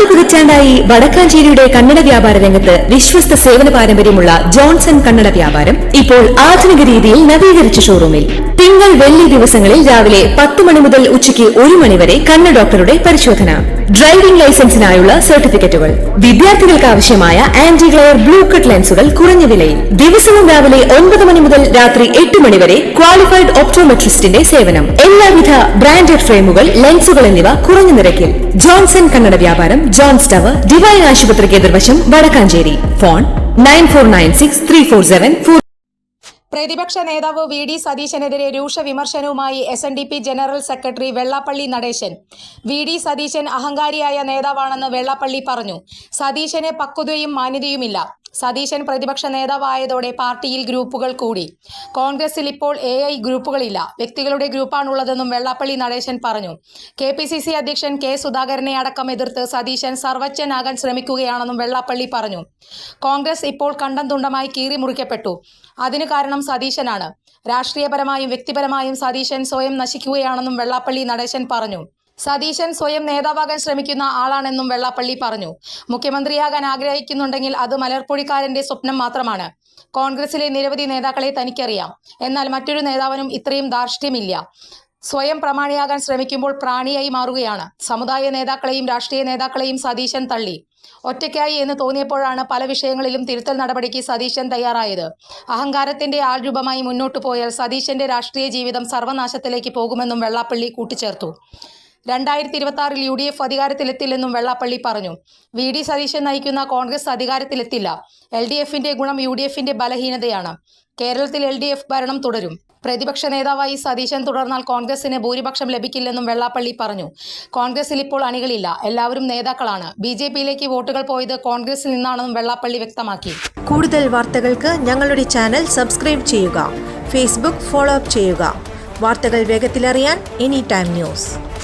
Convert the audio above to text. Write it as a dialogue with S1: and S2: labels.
S1: പതിറ്റാണ്ടായി വടക്കാഞ്ചേരിയുടെ കന്നഡ വ്യാപാര രംഗത്ത് വിശ്വസ്ത സേവന പാരമ്പര്യമുള്ള ജോൺസൺ കന്നഡ വ്യാപാരം ഇപ്പോൾ ആധുനിക രീതിയിൽ നവീകരിച്ച ഷോറൂമിൽ തിങ്കൾ വെള്ളി ദിവസങ്ങളിൽ രാവിലെ 10 മണി മുതൽ ഉച്ചയ്ക്ക് 1 മണി വരെ കണ്ണ് ഡോക്ടറുടെ പരിശോധന, ഡ്രൈവിംഗ് ലൈസൻസിനായുള്ള സർട്ടിഫിക്കറ്റുകൾ, വിദ്യാർത്ഥികൾക്ക് ആവശ്യമായ ആന്റി ഗ്ലെയർ ബ്ലൂ കട്ട് ലെൻസുകൾ കുറഞ്ഞ വിലയിൽ, ദിവസവും രാവിലെ 9 മണി മുതൽ രാത്രി 8 മണി വരെ ക്വാളിഫൈഡ് ഒപ്റ്റോമെട്രിസ്റ്റിന്റെ സേവനം, എല്ലാവിധ ബ്രാൻഡഡ് ഫ്രെയിമുകൾ, ലെൻസുകൾ എന്നിവ കുറഞ്ഞ നിരക്കിൽ. ജോൺസൺ കന്നഡ വ്യാപാരം, ജോൺസ് ടവർ, ഡിവൈൻ ആശുപത്രിക്ക് എതിർവശം, വടക്കാഞ്ചേരി. ഫോൺ 94963474.
S2: പ്രതിപക്ഷ നേതാവ് വി ഡി സതീശനെതിരെ രൂക്ഷ വിമർശനവുമായി SNDP general secretary Vellappally Natesan. V D Satheesan അഹങ്കാരിയായ നേതാവാണെന്ന് വെള്ളാപ്പള്ളി പറഞ്ഞു. സതീശന് പക്വതയും മാന്യതയുമില്ല. സതീശൻ പ്രതിപക്ഷ നേതാവായതോടെ പാർട്ടിയിൽ ഗ്രൂപ്പുകൾ കൂടി. കോൺഗ്രസിൽ ഇപ്പോൾ AI ഗ്രൂപ്പുകളില്ല, വ്യക്തികളുടെ ഗ്രൂപ്പാണുള്ളതെന്നും വെള്ളാപ്പള്ളി നടേശൻ പറഞ്ഞു. KPCC അധ്യക്ഷൻ K സുധാകരനെ അടക്കം എതിർത്ത് സതീശൻ സർവജ്ഞനാകാൻ ശ്രമിക്കുകയാണെന്നും വെള്ളാപ്പള്ളി പറഞ്ഞു. കോൺഗ്രസ് ഇപ്പോൾ കണ്ടം തുണ്ടമായി കീറി മുറിക്കപ്പെട്ടു. അതിന് കാരണം സതീശനാണ്. രാഷ്ട്രീയപരമായും വ്യക്തിപരമായും സതീശൻ സ്വയം നശിക്കുകയാണെന്നും വെള്ളാപ്പള്ളി നടേശൻ പറഞ്ഞു. സതീശൻ സ്വയം നേതാവാകാൻ ശ്രമിക്കുന്ന ആളാണെന്നും വെള്ളാപ്പള്ളി പറഞ്ഞു. മുഖ്യമന്ത്രിയാകാൻ ആഗ്രഹിക്കുന്നുണ്ടെങ്കിൽ അത് മലർപ്പൊടിക്കാരന്റെ സ്വപ്നം മാത്രമാണ്. കോൺഗ്രസിലെ നിരവധി നേതാക്കളെ തനിക്കറിയാം. എന്നാൽ മറ്റൊരു നേതാവിനും ഇത്രയും ധാർഷ്ട്യമില്ല. സ്വയം പ്രമാണിയാകാൻ ശ്രമിക്കുമ്പോൾ പ്രാണിയായി മാറുകയാണ്. സമുദായ നേതാക്കളെയും രാഷ്ട്രീയ നേതാക്കളെയും സതീശൻ തള്ളി. ഒറ്റയ്ക്കായി എന്ന് തോന്നിയപ്പോഴാണ് പല വിഷയങ്ങളിലും തിരുത്തൽ നടപടിക്ക് സതീശൻ തയ്യാറായത്. അഹങ്കാരത്തിന്റെ ആൾരൂപമായി മുന്നോട്ടു പോയാൽ സതീശന്റെ രാഷ്ട്രീയ ജീവിതം സർവനാശത്തിലേക്ക് പോകുമെന്നും വെള്ളാപ്പള്ളി കൂട്ടിച്ചേർത്തു. 2026 UDF അധികാരത്തിലെത്തില്ലെന്നും വെള്ളാപ്പള്ളി പറഞ്ഞു. വി ഡി സതീശൻ നയിക്കുന്ന കോൺഗ്രസ് അധികാരത്തിലെത്തില്ല. LDFന്റെ ഗുണം UDFന്റെ ബലഹീനതയാണ്. കേരളത്തിൽ LDF ഭരണം തുടരും. പ്രതിപക്ഷ നേതാവായി സതീശൻ തുടർന്നാൽ കോൺഗ്രസിന് ഭൂരിപക്ഷം ലഭിക്കില്ലെന്നും വെള്ളാപ്പള്ളി പറഞ്ഞു. കോൺഗ്രസിൽ ഇപ്പോൾ അണികളില്ല, എല്ലാവരും നേതാക്കളാണ്. BJPയിലേക്ക് വോട്ടുകൾ പോയത് കോൺഗ്രസിൽ നിന്നാണെന്നും വെള്ളാപ്പള്ളി വ്യക്തമാക്കി.
S3: കൂടുതൽ വാർത്തകൾക്ക് ഞങ്ങളുടെ ചാനൽ സബ്സ്ക്രൈബ് ചെയ്യുക. ഫേസ്ബുക്ക് ഫോളോ അപ്പ് ചെയ്യുക. വാർത്തകൾ വേഗത്തിലറിയാൻ Anytime News.